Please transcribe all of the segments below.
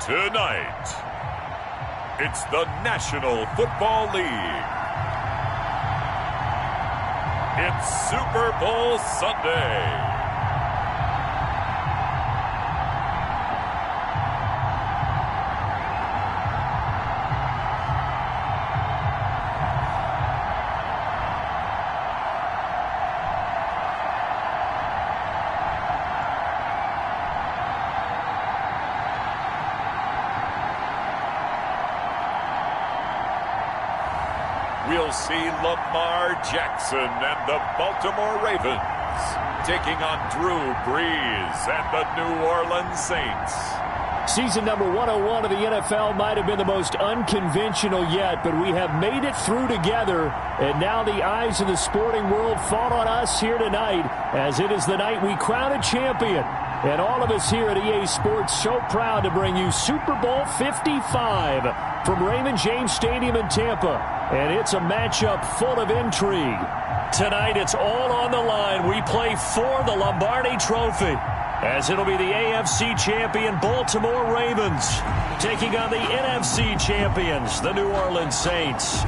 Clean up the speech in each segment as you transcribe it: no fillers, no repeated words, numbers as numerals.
Tonight, it's the National Football League. It's Super Bowl Sunday. We'll see Lamar Jackson and the Baltimore Ravens taking on Drew Brees and the New Orleans Saints. Season number 101 of the NFL might have been the most unconventional yet, but we have made it through together, and now the eyes of the sporting world fall on us here tonight, as it is the night we crown a champion. And all of us here at EA Sports so proud to bring you Super Bowl 55 from Raymond James Stadium in Tampa. And it's a matchup full of intrigue. Tonight, it's all on the line. We play for the Lombardi Trophy, as it'll be the AFC champion Baltimore Ravens taking on the NFC champions, the New Orleans Saints.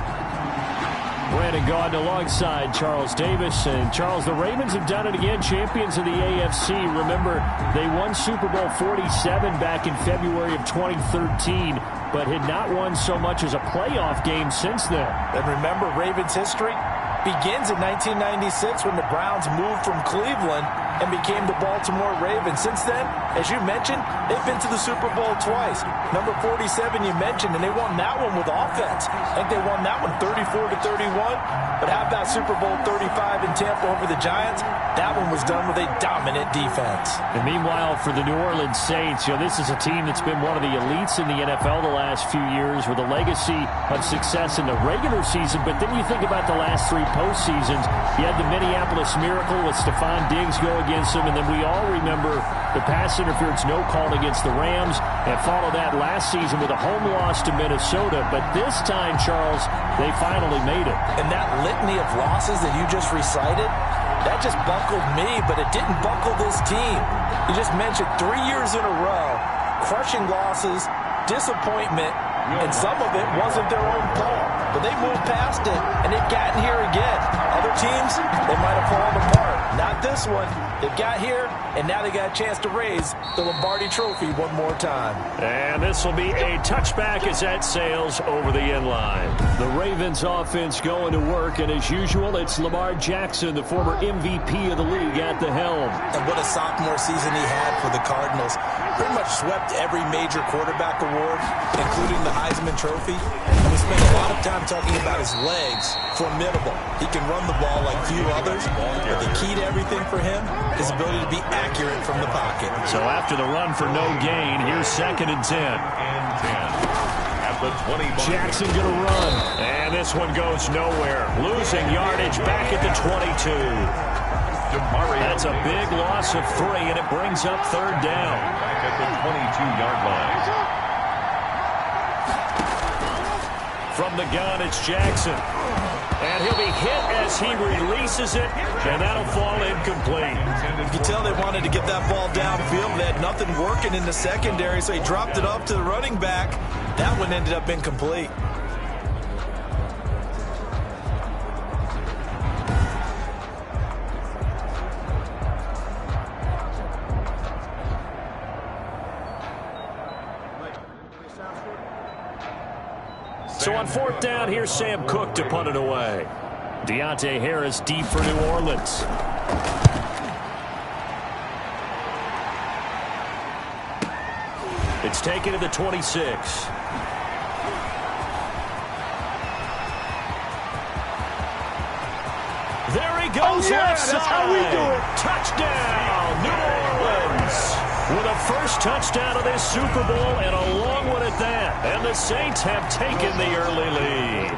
Brandon Gaudin alongside Charles Davis. And Charles, the Ravens have done it again, champions of the AFC. Remember, they won Super Bowl 47 back in February of 2013, but had not won so much as a playoff game since then. And remember, Ravens history begins in 1996 when the Browns moved from Cleveland and became the Baltimore Ravens. Since then, as you mentioned, they've been to the Super Bowl twice. Number 47 you mentioned, and they won that one with offense. I think they won that one 34-31. But how about Super Bowl 35 in Tampa over the Giants? That one was done with a dominant defense. And meanwhile, for the New Orleans Saints, this is a team that's been one of the elites in the NFL the last few years with a legacy of success in the regular season. But then you think about the last three postseasons. You had the Minneapolis Miracle with Stephon Diggs go against them, and then we all remember the pass interference no call against the Rams, and follow that last season with a home loss to Minnesota. But this time, Charles, they finally made it. And that litany of losses that you just recited, that just buckled me, but it didn't buckle this team. You just mentioned 3 years in a row, crushing losses, disappointment, and some of it wasn't their own fault. But they moved past it, and they've gotten here again. Other teams, they might have fallen apart. Not this one. They've got here, and now they got a chance to raise the Lombardi Trophy one more time. And this will be a touchback as that sails over the end line. The Ravens offense going to work, and as usual, it's Lamar Jackson, the former MVP of the league, at the helm. And what a sophomore season he had for the Cardinals. Pretty much swept every major quarterback award, including the Heisman Trophy. And we spent a lot of time talking about his legs. Formidable. He can run the ball like few others, but the key to everything for him is ability to be accurate from the pocket. So after the run for no gain, here's 2nd and 10. At the 20. Jackson going to run. And this one goes nowhere. Losing yardage back at the 22. That's a big loss of 3, and it brings up 3rd down. Back at the 22-yard line. From the gun, it's Jackson. And he'll be hit as he releases it, and that'll fall incomplete. You can tell they wanted to get that ball downfield. They had nothing working in the secondary, so he dropped it up to the running back. That one ended up incomplete. So on 4th down, here's Sam Cook to punt it away. Deontay Harris deep for New Orleans. It's taken to the 26. There he goes, left side. That's how we do it. Touchdown, New Orleans. With a first touchdown of this Super Bowl, and a long one at that. And the Saints have taken the early lead.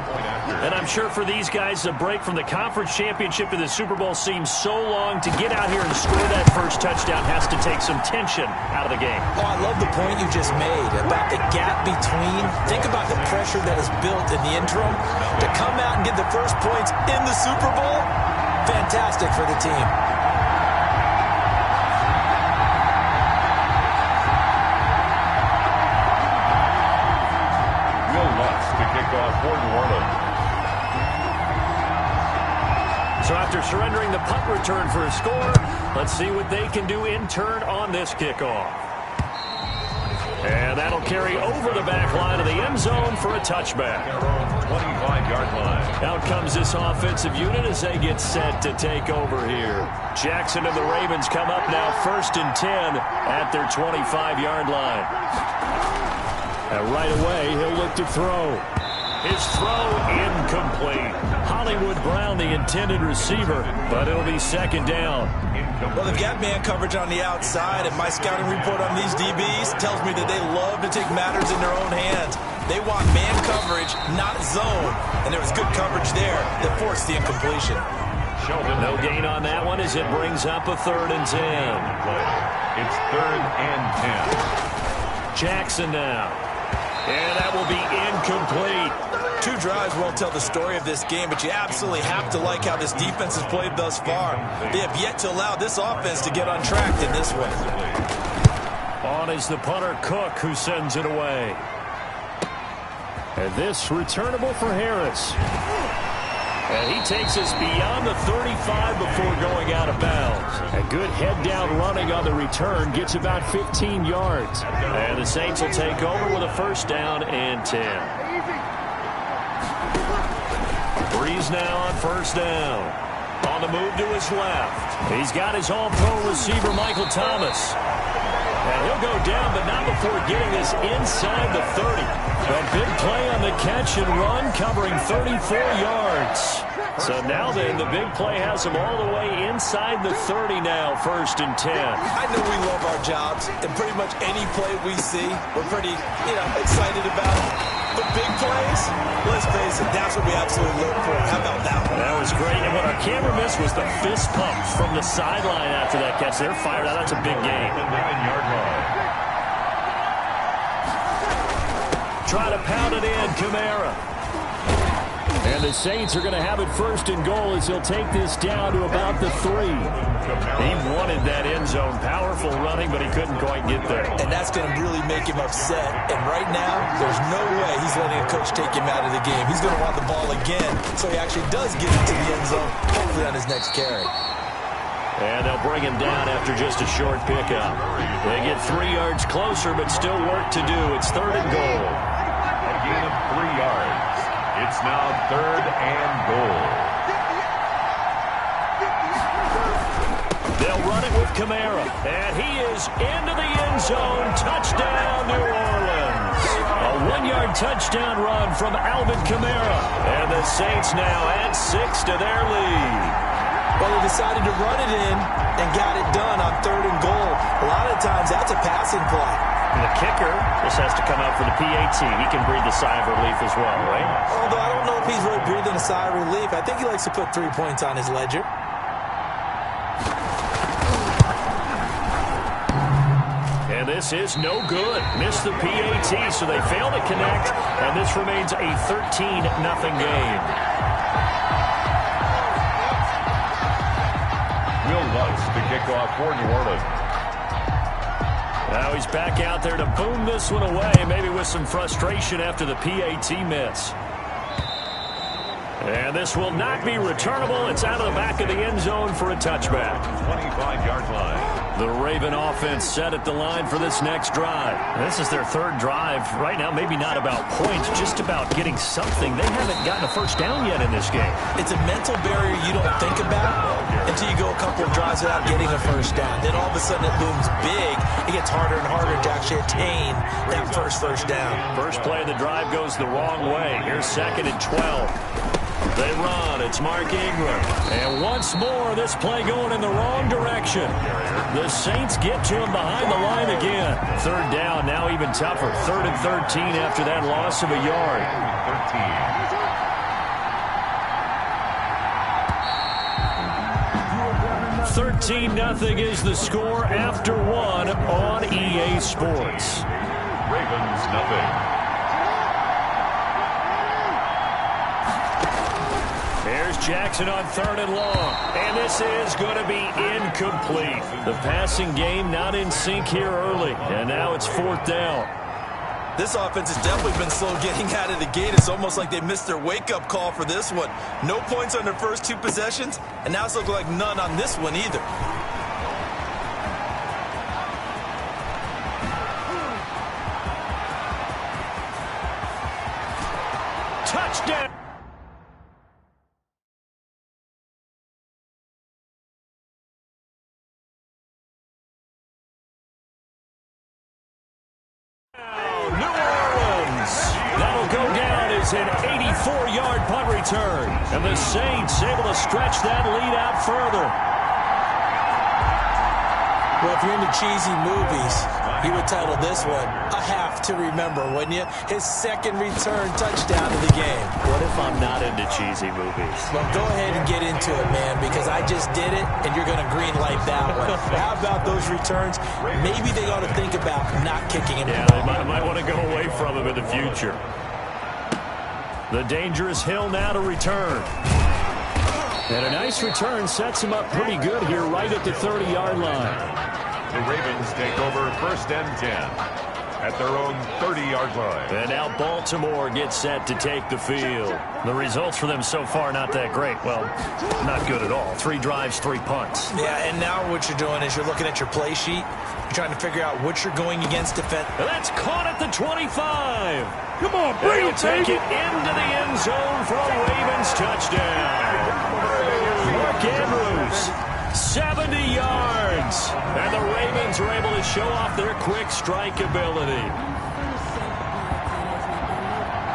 And I'm sure for these guys, the break from the conference championship to the Super Bowl seems so long. To get out here and score that first touchdown has to take some tension out of the game. Oh, I love the point you just made about the gap between. Think about the pressure that is built in the interim. To come out and get the first points in the Super Bowl, fantastic for the team. So after surrendering the punt return for a score, let's see what they can do in turn on this kickoff. And that'll carry over the back line of the end zone for a touchback. 25-yard line. Out comes this offensive unit as they get set to take over here. Jackson and the Ravens come up now 1st and 10 at their 25-yard line. And right away, he'll look to throw. His throw incomplete. Hollywood Brown, the intended receiver, but it'll be 2nd down. Well, they've got man coverage on the outside, and my scouting report on these DBs tells me that they love to take matters in their own hands. They want man coverage, not zone, and there was good coverage there that forced the incompletion. No gain on that one as it brings up a 3rd and 10. It's 3rd and 10. Jackson now. And that will be incomplete. 2 drives won't tell the story of this game, but you absolutely have to like how this defense has played thus far. They have yet to allow this offense to get on track in this way. On is the punter Cook, who sends it away. And this returnable for Harris. And he takes us beyond the 35 before going out of bounds. A good head-down running on the return gets about 15 yards. And the Saints will take over with a 1st down and 10. Breeze now on 1st down. On the move to his left. He's got his all-pro receiver, Michael Thomas. And he'll go down, but not before getting this inside the 30. A big play on the catch and run, covering 34 yards. So now then, the big play has him all the way inside the 30 now, 1st and 10. I know we love our jobs, and pretty much any play we see, we're pretty, excited about it. But big plays, let's face it, that's what we absolutely look for. How about that one? That was great. And what our camera missed was the fist pump from the sideline after that catch. They're fired out. That's a big game. 9-yard line. Try to pound it in, Kamara. And the Saints are going to have it 1st and goal as he'll take this down to about the 3. He wanted that end zone. Powerful running, but he couldn't quite get there. And that's going to really make him upset. And right now, there's no way he's letting a coach take him out of the game. He's going to want the ball again, so he actually does get into the end zone, hopefully on his next carry. And they'll bring him down after just a short pickup. They get 3 yards closer, but still work to do. It's 3rd and goal. A gain of 3 yards. It's now 3rd and goal. They'll run it with Kamara. And he is into the end zone. Touchdown, New Orleans. A 1-yard touchdown run from Alvin Kamara. And the Saints now add 6 to their lead. Well, they decided to run it in and got it done on 3rd and goal. A lot of times, that's a passing play. And the kicker just has to come out for the PAT. He can breathe a sigh of relief as well, right? Although I don't know if he's really breathing a sigh of relief. I think he likes to put 3 points on his ledger. And this is no good. Missed the PAT, so they fail to connect. And this remains a 13-0 game. Will Lutz to kick off for New Orleans. Now he's back out there to boom this one away, maybe with some frustration after the PAT miss. And this will not be returnable. It's out of the back of the end zone for a touchback. 25-yard line. The Raven offense set at the line for this next drive. This is their 3rd drive. Right now, maybe not about points, just about getting something. They haven't gotten a 1st down yet in this game. It's a mental barrier you don't think about until you go a couple of drives without getting a 1st down. Then all of a sudden it looms big. It gets harder and harder to actually attain that first down. First play of the drive goes the wrong way. Here's 2nd and 12. They run. It's Mark Ingram. And once more, this play going in the wrong direction. The Saints get to him behind the line again. 3rd down, now even tougher. 3rd and 13 after that loss of a yard. 13-0 is the score after 1 on EA Sports. Ravens nothing. Here's Jackson on 3rd and long. And this is going to be incomplete. The passing game not in sync here early. And now it's 4th down. This offense has definitely been slow getting out of the gate. It's almost like they missed their wake-up call for this one. No points on their first 2 possessions, and now it's looking like none on this one either. Touchdown! That'll go down as an 84-yard punt return. And the Saints able to stretch that lead out further. Well, if you're into cheesy movies, you would title this one A Half to Remember, wouldn't you? His second return touchdown of the game. What if I'm not into cheesy movies? Well, go ahead and get into it, man, because I just did it, and you're going to green light that one. How about those returns? Maybe they ought to think about not kicking him. Yeah, they might want to go away from him in the future. The dangerous Hill now to return. And a nice return sets him up pretty good here right at the 30-yard line. The Ravens take over 1st and 10 at their own 30-yard line. And now Baltimore gets set to take the field. The results for them so far not that great. Well, not good at all. 3 drives, 3 punts. Yeah, and now what you're doing is you're looking at your play sheet. You're trying to figure out what you're going against defense. That's caught at the 25. Come on, bring it, take baby. it into the end zone for a Ravens touchdown. Mark Andrews, 70 yards. And the Ravens are able to show off their quick strike ability.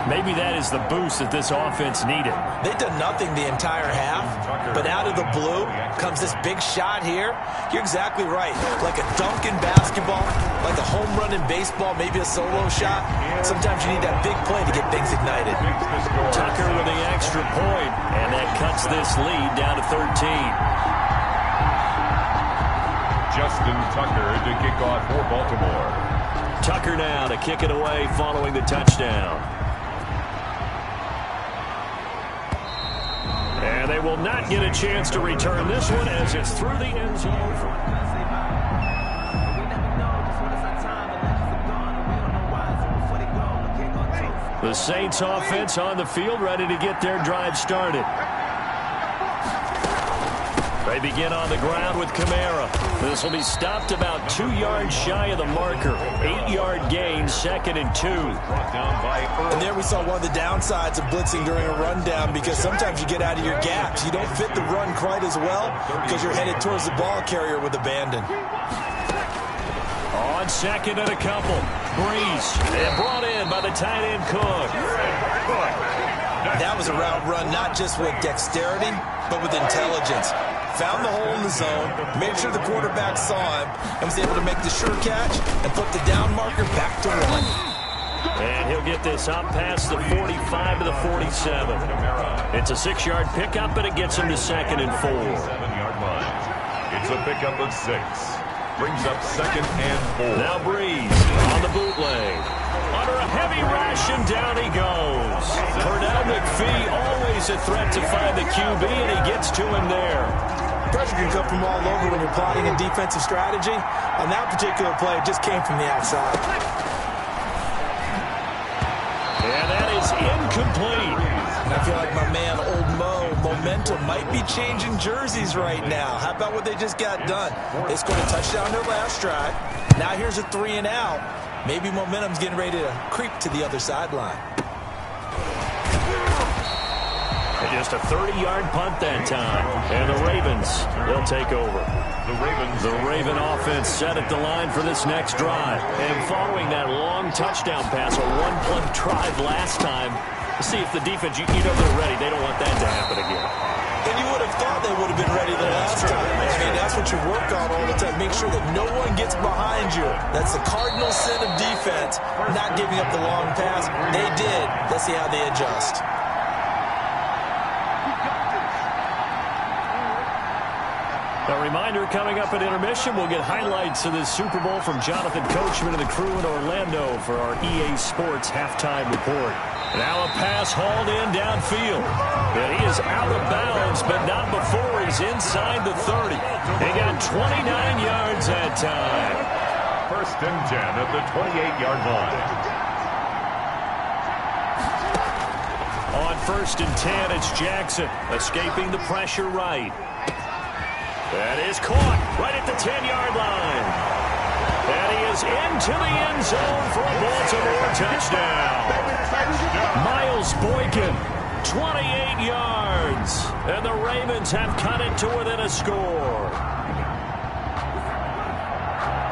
Maybe that is the boost that this offense needed. They've done nothing the entire half, but out of the blue comes this big shot here. You're exactly right. Like a dunk in basketball, like a home run in baseball, maybe a solo shot. Sometimes you need that big play to get things ignited. Tucker with the extra point, and that cuts this lead down to 13. Justin Tucker to kick off for Baltimore. Tucker now to kick it away following the touchdown. And they will not get a chance to return this one as it's through the end zone. The Saints offense on the field ready to get their drive started. They begin on the ground with Kamara. This will be stopped about 2 yards shy of the marker. 8-yard gain, 2nd and 2. And there we saw one of the downsides of blitzing during a rundown because sometimes you get out of your gaps. You don't fit the run quite as well because you're headed towards the ball carrier with abandon. On 2nd and a couple. Breeze. And brought in by the tight end Cook. That was a route run not just with dexterity, but with intelligence. Found the hole in the zone, made sure the quarterback saw him, and was able to make the sure catch and put the down marker back to 1. And he'll get this up past the 45 to the 47. It's a 6-yard pickup, but it gets him to 2nd and 4. 7-yard line. It's a pickup of 6. Brings up 2nd and 4. Now Breeze on the bootleg. Under a heavy ration, down he goes. Pernell McPhee, always a threat to find the QB, and he gets to him there. Pressure can come from all over when you're plotting a defensive strategy. On that particular play, it just came from the outside. And that is incomplete. And I feel like my man, Old Mo, momentum might be changing jerseys right now. How about what they just got done? They scored a touchdown their last drive. Now here's a 3 and out. Maybe momentum's getting ready to creep to the other sideline. Just a 30-yard punt that time. And the Ravens, they'll take over. The Raven offense set at the line for this next drive. And following that long touchdown pass, a one-play drive last time, to see if the defense, you know they're ready. They don't want that to happen again. And you would have thought they would have been ready the last time. I mean, that's what you work on all the time. Make sure that no one gets behind you. That's the cardinal sin of defense, not giving up the long pass. They did. Let's see how they adjust. A reminder, coming up at intermission, we'll get highlights of this Super Bowl from Jonathan Coachman and the crew in Orlando for our EA Sports halftime report. Now a pass hauled in downfield. And he is out of bounds, but not before he's inside the 30. He got 29 yards that time. 1st and 10 at the 28-yard line. 1st and 10. It's Jackson escaping the pressure right. That is caught right at the 10-yard line. And he is into the end zone for a Baltimore touchdown. Miles Boykin, 28 yards. And the Ravens have cut it to within a score.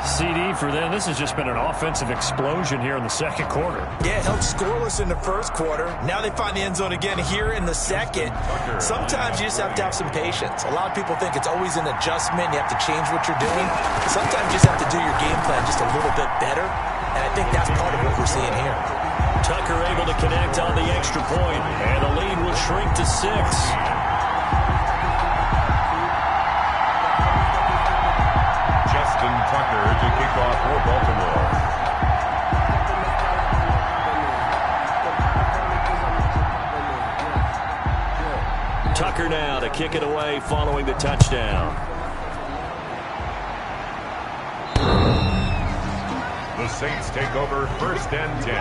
CD for them. This has just been an offensive explosion here in the second quarter. Yeah, held scoreless in the first quarter. Now they find the end zone again here in the second. Sometimes you just have to have some patience. A lot of people think it's always an adjustment. You have to change what you're doing. Sometimes you just have to do your game plan just a little bit better. And I think that's part of what we're seeing here. Tucker able to connect on the extra point, and the lead will shrink to 6. Tucker to kick off for Baltimore. Tucker now to kick it away following the touchdown. The Saints take over 1st and 10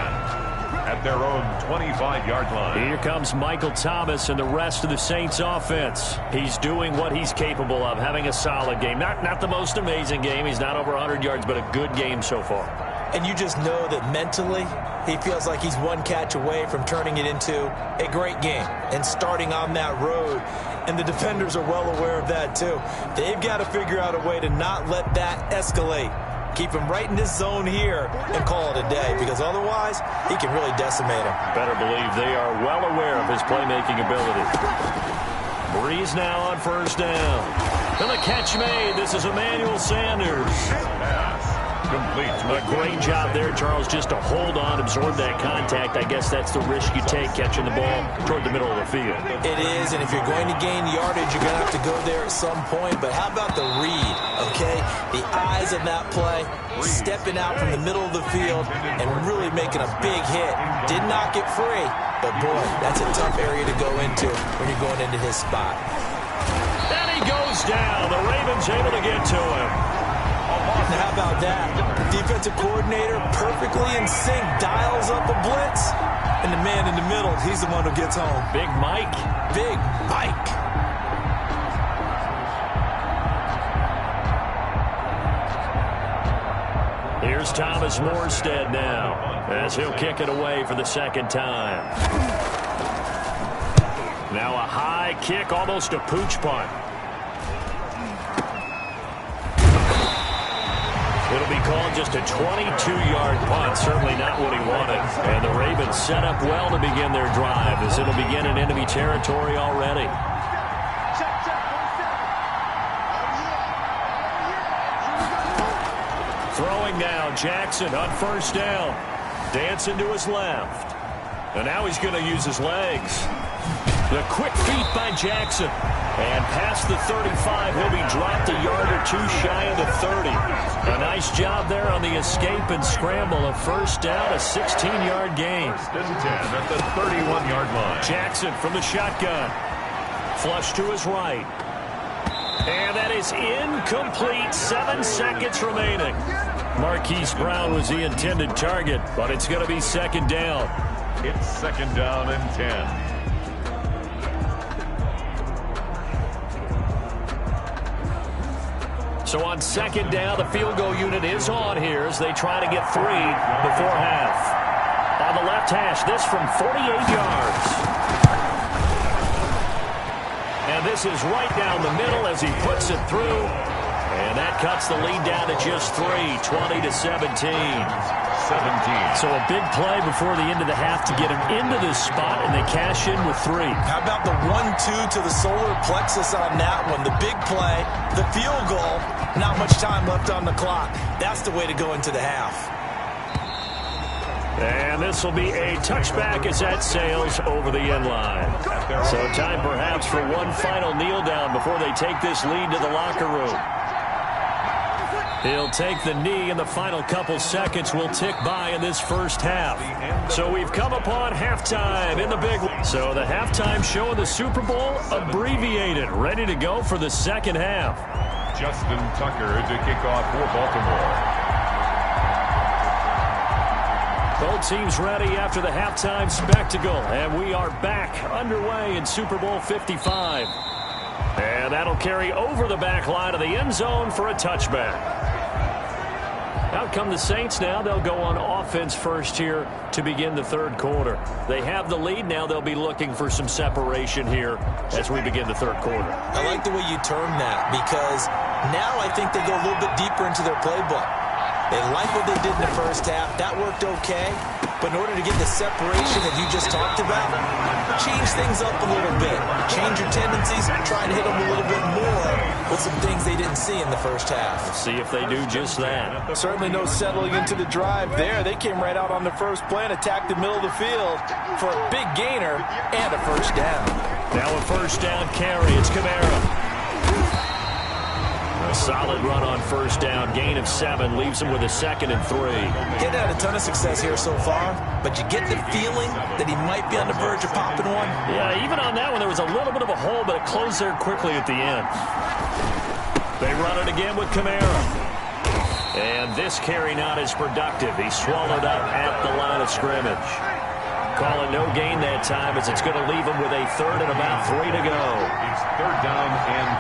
at their own 25-yard line. Here comes Michael Thomas and the rest of the Saints offense. He's doing what he's capable of, having a solid game. Not the most amazing game. He's not over 100 yards, but a good game so far. And you just know that mentally he feels like he's one catch away from turning it into a great game and starting on that road. And the defenders are well aware of that too. They've got to figure out a way to not let that escalate. Keep him right in this zone here and call it a day, because otherwise he can really decimate him. Better believe they are well aware of his playmaking ability. Breeze now on 1st down. And the catch made. This is Emmanuel Sanders. Complete. A great job there, Charles, just to hold on, absorb that contact. I guess that's the risk you take, catching the ball toward the middle of the field. It is, and if you're going to gain yardage, you're going to have to go there at some point. But how about the read, okay? The eyes of that play, stepping out from the middle of the field and really making a big hit. Did not get free, but boy, that's a tough area to go into when you're going into his spot. And he goes down. The Ravens able to get to him. And how about that? Defensive coordinator perfectly in sync, dials up a blitz, and the man in the middle, he's the one who gets home. Big Mike. Big Mike. Here's Thomas Morstead now, as he'll kick it away for the second time. Now a high kick, almost a pooch punt. It'll be called just a 22-yard punt. Certainly not what he wanted. And the Ravens set up well to begin their drive, as it'll begin in enemy territory already. Throwing now, Jackson on 1st down. Dancing to his left. And now he's going to use his legs. The quick feet by Jackson. And past the 35, he'll be dropped a yard or two shy of the 30. A nice job there on the escape and scramble. A 1st down, a 16-yard gain. 1st and 10 at the 31-yard line. Jackson from the shotgun. Flush to his right. And that is incomplete. 7 seconds remaining. Marquise Brown was the intended target, but it's going to be 2nd down. It's 2nd down and 10. So on 2nd down, the field goal unit is on here as they try to get 3 before half. On the left hash, this from 48 yards. And this is right down the middle as he puts it through. And that cuts the lead down to just 3, 20-17. So a big play before the end of the half to get him into this spot, and they cash in with 3. How about the 1-2 to the solar plexus on that one? The big play, the field goal, not much time left on the clock. That's the way to go into the half. And this will be a touchback as that sails over the end line. So time perhaps for one final kneel down before they take this lead to the locker room. He'll take the knee, and the final couple seconds will tick by in this first half. So we've come upon halftime in the big one. So the halftime show of the Super Bowl abbreviated, ready to go for the second half. Justin Tucker to kick off for Baltimore. Both teams ready after the halftime spectacle, and we are back underway in Super Bowl 55. And that'll carry over the back line of the end zone for a touchback. Out come the Saints now. They'll go on offense first here to begin the third quarter. They have the lead. Now they'll be looking for some separation here as we begin the third quarter. I like the way you term that, because now I think they go a little bit deeper into their playbook. They like what they did in the first half. That worked okay. But in order to get the separation that you just talked about, change things up a little bit. Change your tendencies and try and hit them a little bit more with some things they didn't see in the first half. Let's see if they do just that. Certainly no settling into the drive there. They came right out on the first play and attacked the middle of the field for a big gainer and a first down. Now a first down carry. It's Kamara. A solid run on first down. Gain of 7 leaves him with a 2nd and 3. Getting had a ton of success here so far, but you get the feeling that he might be on the verge of popping one. Yeah, even on that one, there was a little bit of a hole, but it closed there quickly at the end. They run it again with Kamara. And this carry not as productive. He's swallowed up at the line of scrimmage. Calling no gain that time, as it's going to leave him with a 3rd and about 3 to go. It's 3rd down and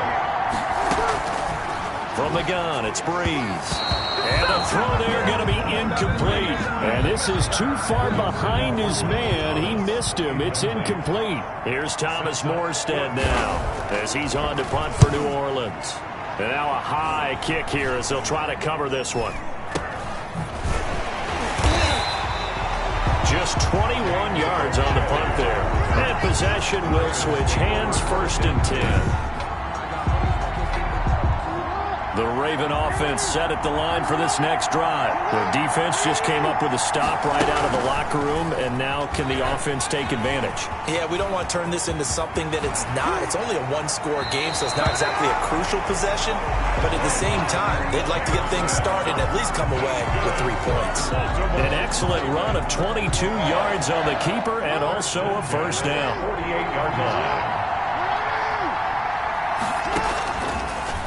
4. From the gun, it's Breeze. And the throw there going to be incomplete. And this is too far behind his man. He missed him. It's incomplete. Here's Thomas Morstead now as he's on to punt for New Orleans. And now a high kick here as they'll try to cover this one. Just 21 yards on the punt there. And possession will switch hands, 1st and 10. The Raven offense set at the line for this next drive. The defense just came up with a stop right out of the locker room, and now can the offense take advantage? Yeah, we don't want to turn this into something that it's not. It's only a one-score game, so it's not exactly a crucial possession. But at the same time, they'd like to get things started and at least come away with 3 points. An excellent run of 22 yards on the keeper and also a first down. 48-yard line.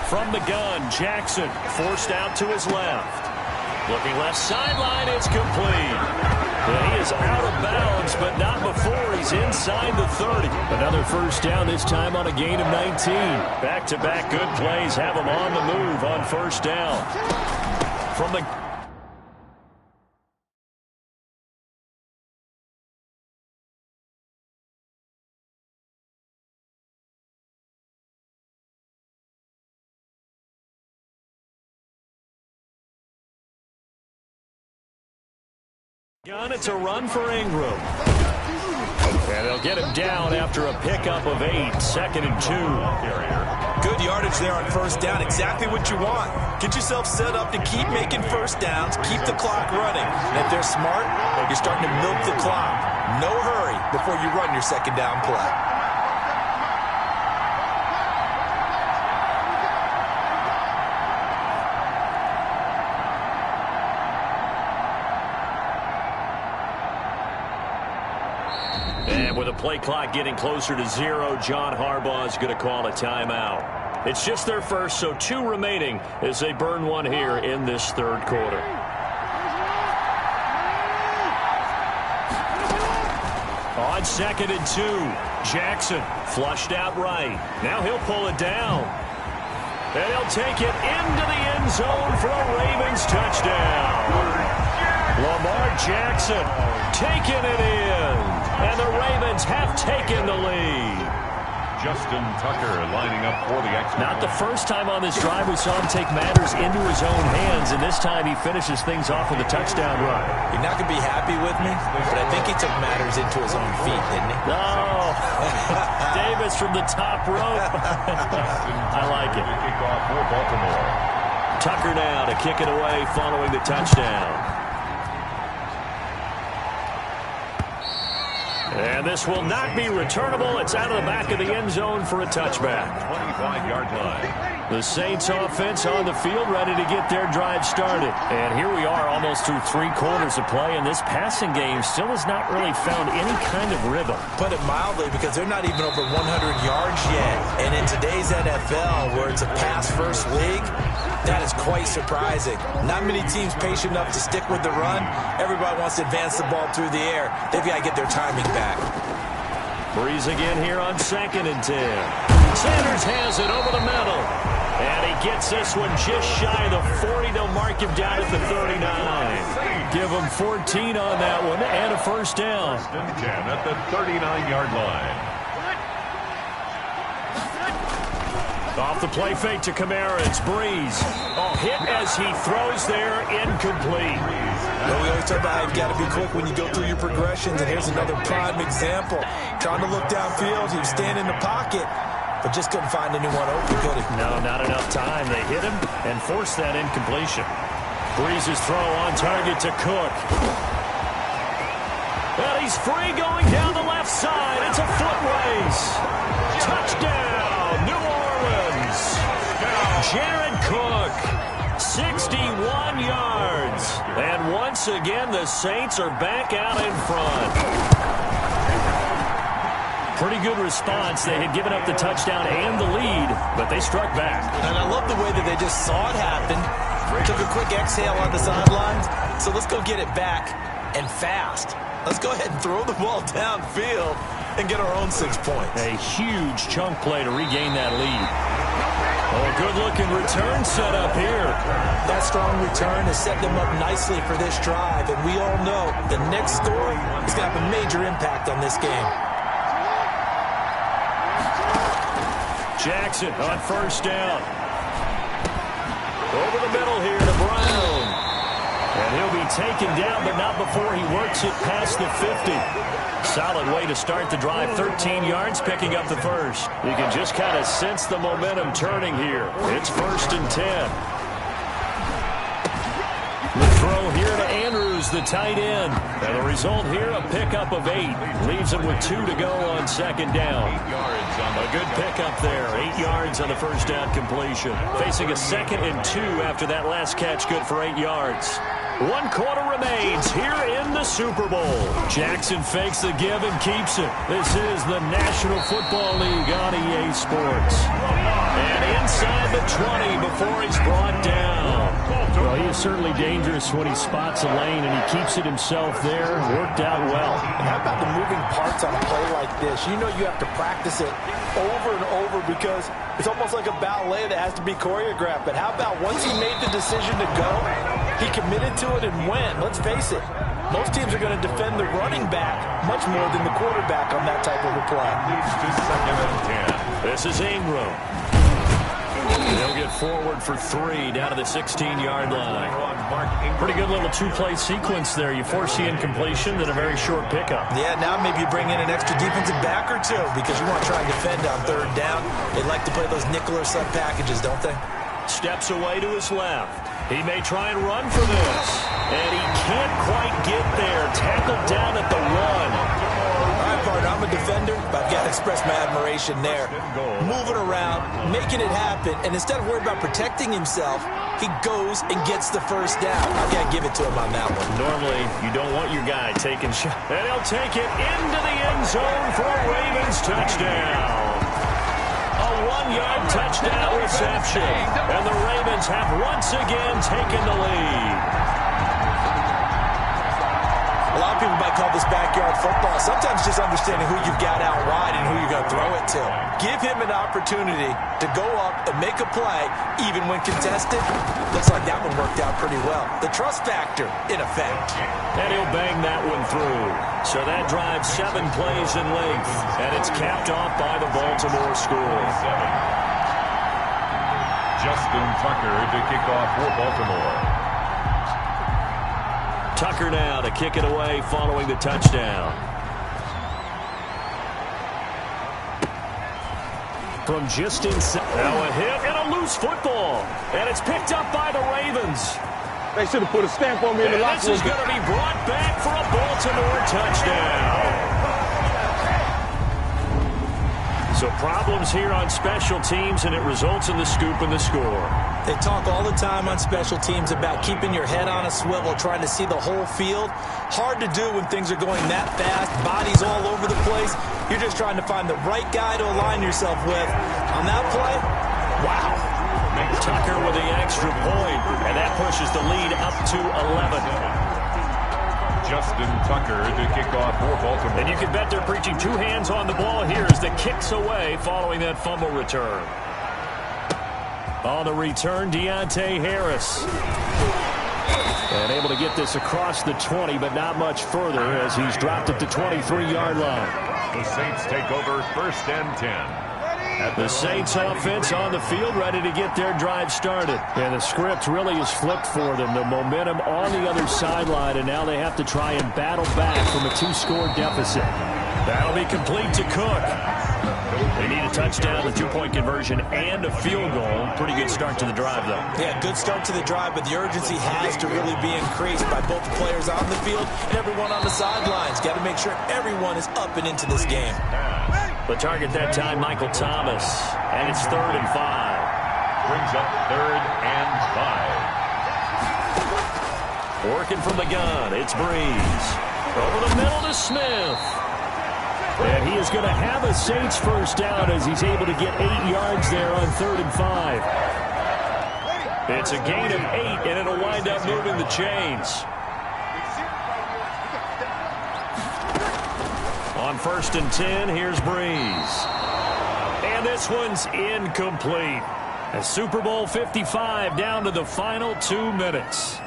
From the gun, Jackson forced out to his left. Looking left sideline, it's complete. And he is out of bounds, but not before he's inside the 30. Another first down, this time on a gain of 19. Back-to-back good plays have him on the move on first down. From the gun, it's a run for Ingram. And they'll get him down after a pickup of 8, 2nd and 2. Good yardage there on first down, exactly what you want. Get yourself set up to keep making first downs, keep the clock running. And if they're smart, you're starting to milk the clock. No hurry before you run your second down play. And with a play clock getting closer to 0, John Harbaugh is going to call a timeout. It's just their first, so 2 remaining as they burn one here in this third quarter. On 2nd and 2, Jackson flushed out right. Now he'll pull it down. And he'll take it into the end zone for a Ravens touchdown. Lamar Jackson taking it in. And the Ravens have taken the lead. Justin Tucker lining up for the extra. Not the first time on this drive we saw him take matters into his own hands, and this time he finishes things off with a touchdown run. You're not going to be happy with me, but I think he took matters into his own feet, didn't he? No. Davis from the top rope. I like it. Kickoff for Baltimore. Tucker now to kick it away following the touchdown. And this will not be returnable. It's out of the back of the end zone for a touchback. 25-yard line. The Saints offense on the field ready to get their drive started. And here we are almost through 3 quarters of play, and this passing game still has not really found any kind of rhythm. Put it mildly, because they're not even over 100 yards yet. And in today's NFL, where it's a pass-first league, That is quite surprising. Not many teams patient enough to stick with the run. Everybody wants to advance the ball through the air. They've got to get their timing back. Breeze again here on 2nd and 10. Sanders has it over the middle. And he gets this one just shy of the 40. They'll mark him down at the 39. Give him 14 on that one and a first down. 10 at the 39-yard line. Off the play fake to Kamara. It's Breeze. Hit as he throws there, incomplete. Well, we always talk about how you've got to be quick when you go through your progressions, and here's another prime example. Trying to look downfield, he was standing in the pocket, but just couldn't find anyone open, could he? No, not enough time. They hit him and forced that incompletion. Breeze's throw on target to Cook. And he's free going down the left side. It's a foot race. Touchdown, New Orleans. Jared Cook, 61 yards. And once again, the Saints are back out in front. Pretty good response. They had given up the touchdown and the lead, but they struck back. And I love the way that they just saw it happen. Took a quick exhale on the sidelines. So let's go get it back and fast. Let's go ahead and throw the ball downfield and get our own 6 points. A huge chunk play to regain that lead. Oh, good-looking return set up here. That strong return has set them up nicely for this drive, and we all know the next score is going to have a major impact on this game. Jackson on first down. Over the middle here to Brown. And he'll be taken down, but not before he works it past the 50. Solid way to start the drive. 13 yards, picking up the first. You can just kind of sense the momentum turning here. It's 1st and 10. The throw here to Andrews, the tight end. And the result here, a pickup of 8. Leaves him with 2 to go on 2nd down. A good pickup there. 8 yards on the first down completion. Facing a 2nd and 2 after that last catch, good for 8 yards. 1 quarter remains here in the Super Bowl. Jackson fakes the give and keeps it. This is the National Football League on EA Sports. And inside the 20 before he's brought down. Well, he is certainly dangerous when he spots a lane, and he keeps it himself there. Worked out well. How about the moving parts on a play like this? You know you have to practice it over and over because it's almost like a ballet that has to be choreographed. But how about once he made the decision to go, he committed to it and went. Let's face it, most teams are going to defend the running back much more than the quarterback on that type of a play. This is Ingram. They'll get forward for 3 down to the 16-yard line. Pretty good little 2-play sequence there. You force the incompletion, then a very short pickup. Yeah, now maybe you bring in an extra defensive back or 2 because you want to try and defend on 3rd down. They like to play those nickel or sub packages, don't they? Steps away to his left. He may try and run for this. And he can't quite get there. Tackled down at the 1. All right, partner, I'm a defender, but I've got to express my admiration there. Moving around, making it happen, and instead of worrying about protecting himself, he goes and gets the first down. I've got to give it to him on that one. Normally, you don't want your guy taking shots. And he'll take it into the end zone for a Ravens touchdown. A 1-yard touchdown reception. And the Ravens have once again taken the lead. A lot of people might call this backyard football. Sometimes just understanding who you've got out wide and who you're going to throw it to. Give him an opportunity to go up and make a play, even when contested. Looks like that one worked out pretty well. The trust factor, in effect. And he'll bang that one through. So that drives 7 plays in length. And it's capped off by the Baltimore score. Justin Tucker to kick off for Baltimore. Tucker now to kick it away following the touchdown. From just inside. Now a hit and a loose football. And it's picked up by the Ravens. They should have put a stamp on me in the locker room. This is going to be brought back for a Baltimore touchdown. So problems here on special teams, and it results in the scoop and the score. They talk all the time on special teams about keeping your head on a swivel, trying to see the whole field. Hard to do when things are going that fast, bodies all over the place. You're just trying to find the right guy to align yourself with. On that play, wow. Tucker with the extra point, and that pushes the lead up to 11. Justin Tucker to kick off for Baltimore. And you can bet they're preaching two hands on the ball here as the kick's away following that fumble return. On the return, Deontay Harris. And able to get this across the 20, but not much further as he's dropped at the 23-yard line. The Saints take over 1st and 10. The Saints offense on the field, ready to get their drive started. And the script really is flipped for them. The momentum on the other sideline, and now they have to try and battle back from a 2-score deficit. That'll be complete to Cook. They need a touchdown, the 2-point conversion, and a field goal. Pretty good start to the drive, though. Yeah, good start to the drive, but the urgency has to really be increased by both the players on the field and everyone on the sidelines. Got to make sure everyone is up and into this game. The target that time, Michael Thomas, and it's 3rd and 5. Brings up 3rd and 5. Working from the gun, it's Breeze. Over the middle to Smith. And he is going to have a Saints first down as he's able to get 8 yards there on 3rd and 5. It's a gain of 8, and it'll wind up moving the chains. On 1st and 10, here's Breeze. And this one's incomplete. A Super Bowl 55 down to the final 2 minutes.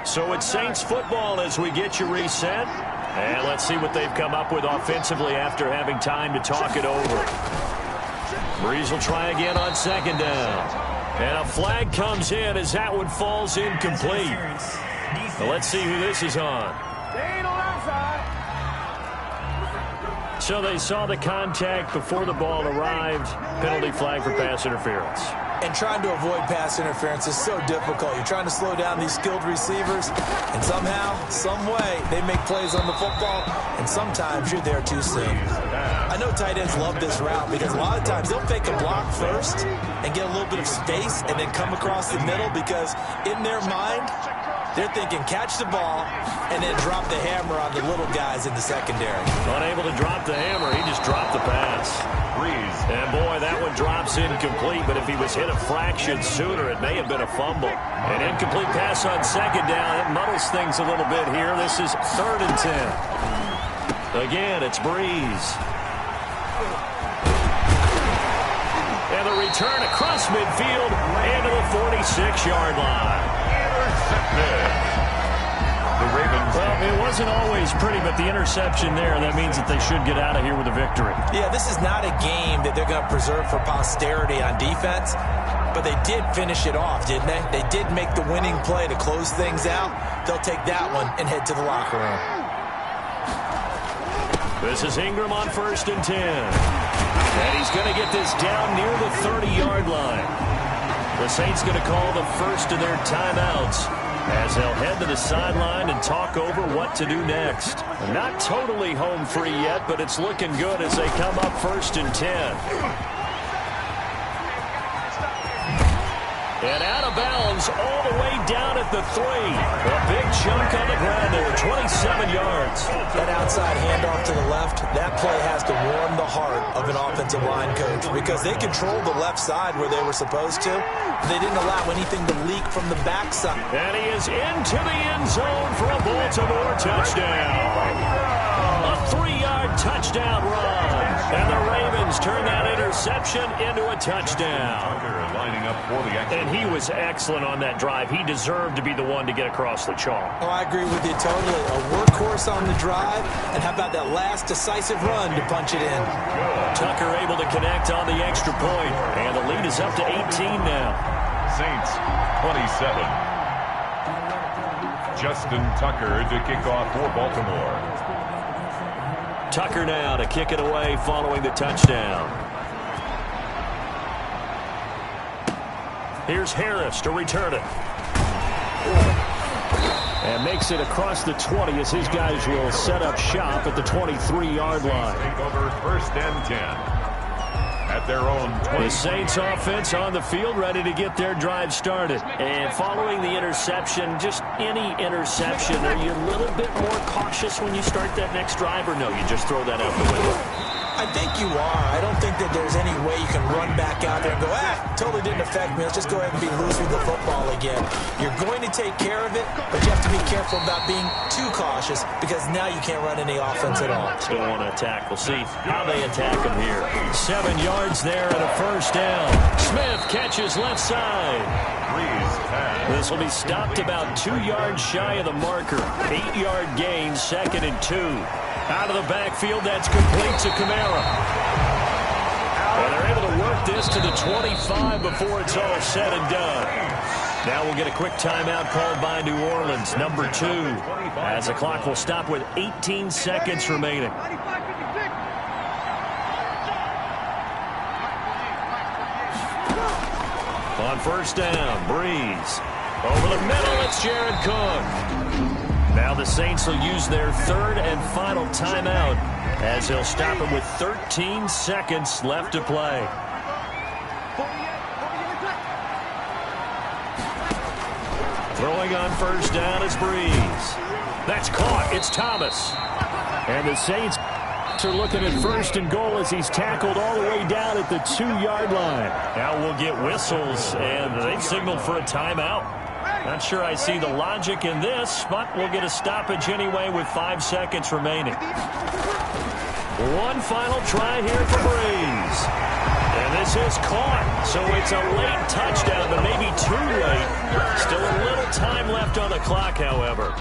So it's Saints football as we get you reset. And let's see what they've come up with offensively after having time to talk it over. Breeze will try again on 2nd down. And a flag comes in as that one falls incomplete. Well, let's see who this is on. So they saw the contact before the ball arrived. Penalty flag for pass interference. And trying to avoid pass interference is so difficult. You're trying to slow down these skilled receivers, and somehow, some way, they make plays on the football, and sometimes you're there too soon. I know tight ends love this route because a lot of times they'll fake a block first and get a little bit of space and then come across the middle because in their mind, they're thinking catch the ball and then drop the hammer on the little guys in the secondary. Unable to drop the hammer, he just dropped the pass. Breeze. And boy, that one drops incomplete, but if he was hit a fraction sooner, it may have been a fumble. An incomplete pass on 2nd down. It muddles things a little bit here. This is 3rd and 10. Again, it's Breeze. And the return across midfield and to the 46-yard line. The Ravens. Well, it wasn't always pretty, but the interception there, that means that they should get out of here with a victory. Yeah, this is not a game that they're going to preserve for posterity on defense, but they did finish it off, didn't they? They did make the winning play to close things out. They'll take that one and head to the locker room. This is Ingram on 1st and 10. And he's going to get this down near the 30-yard line. The Saints going to call the first of their timeouts as they'll head to the sideline and talk over what to do next. Not totally home free yet, but it's looking good as they come up 1st and 10. And out of bounds all the way down at the 3. A big chunk on the ground there, 27 yards. That outside handoff to the left, that play has to warm the heart of an offensive line coach because they controlled the left side where they were supposed to. They didn't allow anything to leak from the backside. And he is into the end zone for a Baltimore touchdown. A 3-yard touchdown run. And the Ravens turn that interception into a touchdown. Lining up for the and he was excellent on that drive. He deserved to be the one to get across the chalk. Oh, I agree with you totally. A workhorse on the drive, and how about that last decisive run to punch it in? Tucker able to connect on the extra point, and the lead is up to 18 now. Saints 27. Justin Tucker to kick off for Baltimore. Tucker now to kick it away following the touchdown. Here's Harris to return it. And makes it across the 20 as his guys will set up shop at the 23-yard line. Take over 1st and 10. At their own 20. The Saints offense on the field ready to get their drive started. And following the interception, just any interception, are you a little bit more cautious when you start that next drive, or no, you just throw that out the window? I I think you are. I don't think that there's any way you can run back out there and go, totally didn't affect me. Let's just go ahead and be loose with the football again. You're going to take care of it, but you have to be careful about being too cautious because now you can't run any offense at all. Still want to attack. We'll see how they attack him here. 7 yards there and a first down. Smith catches left side. This will be stopped about 2 yards shy of the marker. 8-yard gain, 2nd and 2. Out of the backfield, that's complete to Kamara. And they're able to work this to the 25 before it's all said and done. Now we'll get a quick timeout called by New Orleans, number 2, as the clock will stop with 18 seconds remaining. On first down, Breeze. Over the middle, it's Jared Cook. Now the Saints will use their 3rd and final timeout as they'll stop it with 13 seconds left to play. Throwing on first down is Breeze. That's caught. It's Thomas. And the Saints are looking at 1st and goal as he's tackled all the way down at the 2-yard line. Now we'll get whistles, and they've signaled for a timeout. Not sure I see the logic in this, but we'll get a stoppage anyway with 5 seconds remaining. One final try here for Breeze. And this is caught, so it's a late touchdown, but maybe too late. Still a little time left on the clock, however.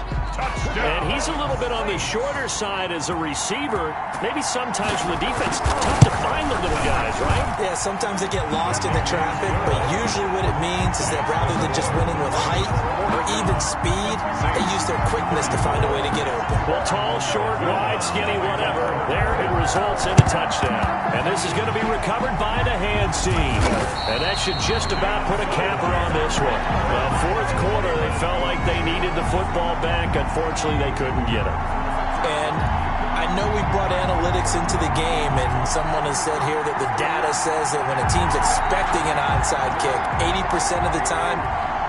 And he's a little bit on the shorter side as a receiver. Maybe sometimes for the defense, tough to find the little guys, right? Yeah, sometimes they get lost in the traffic, but usually what it means is that rather than just winning with height or even speed, they use their quickness to find a way to get open. Well, tall, short, wide, skinny, whatever. There it results in a touchdown. And this is going to be recovered by the hands team. And that should just about put a capper on this one. Well, 4th quarter, they felt like they needed the football back. Unfortunately, they couldn't get it. And I know we brought analytics into the game, and someone has said here that the data says that when a team's expecting an onside kick, 80% of the time,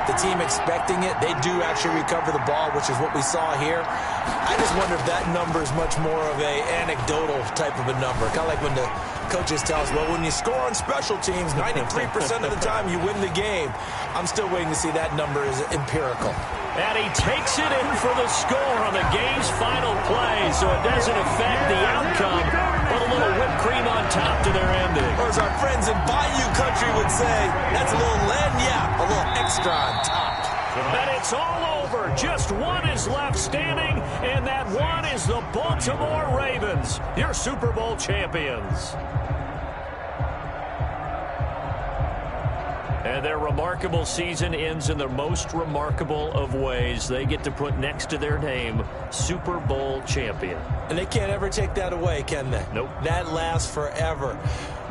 the team expecting it, they do actually recover the ball, which is what we saw here. I just wonder if that number is much more of a anecdotal type of a number. Kind of like when the coaches tell us, well, when you score on special teams, 93% of the time you win the game. I'm still waiting to see that number is empirical. And he takes it in for the score on the game's final play, so it doesn't affect the outcome, but a little whipped cream on top to their ending. Or as our friends in Bayou Country would say, that's a little lagniappe, a little extra on top. And it's all over. Just one is left standing, and that one is the Baltimore Ravens, your Super Bowl champions. And their remarkable season ends in the most remarkable of ways. They get to put next to their name, Super Bowl champion. And they can't ever take that away, can they? Nope. That lasts forever.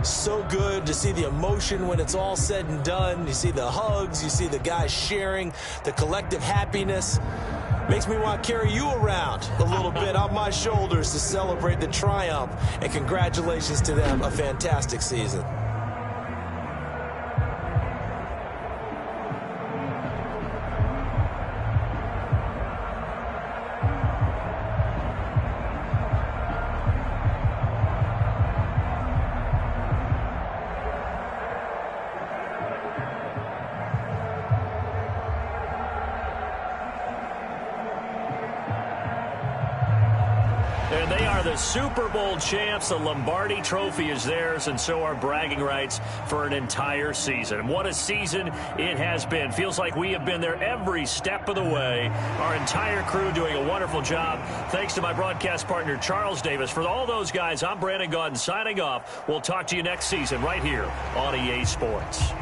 So good to see the emotion when it's all said and done. You see the hugs, you see the guys sharing, the collective happiness. Makes me want to carry you around a little bit on my shoulders to celebrate the triumph. And congratulations to them, a fantastic season. And they are the Super Bowl champs. The Lombardi Trophy is theirs, and so are bragging rights for an entire season. And what a season it has been. Feels like we have been there every step of the way. Our entire crew doing a wonderful job. Thanks to my broadcast partner, Charles Davis. For all those guys, I'm Brandon Gaudin signing off. We'll talk to you next season right here on EA Sports.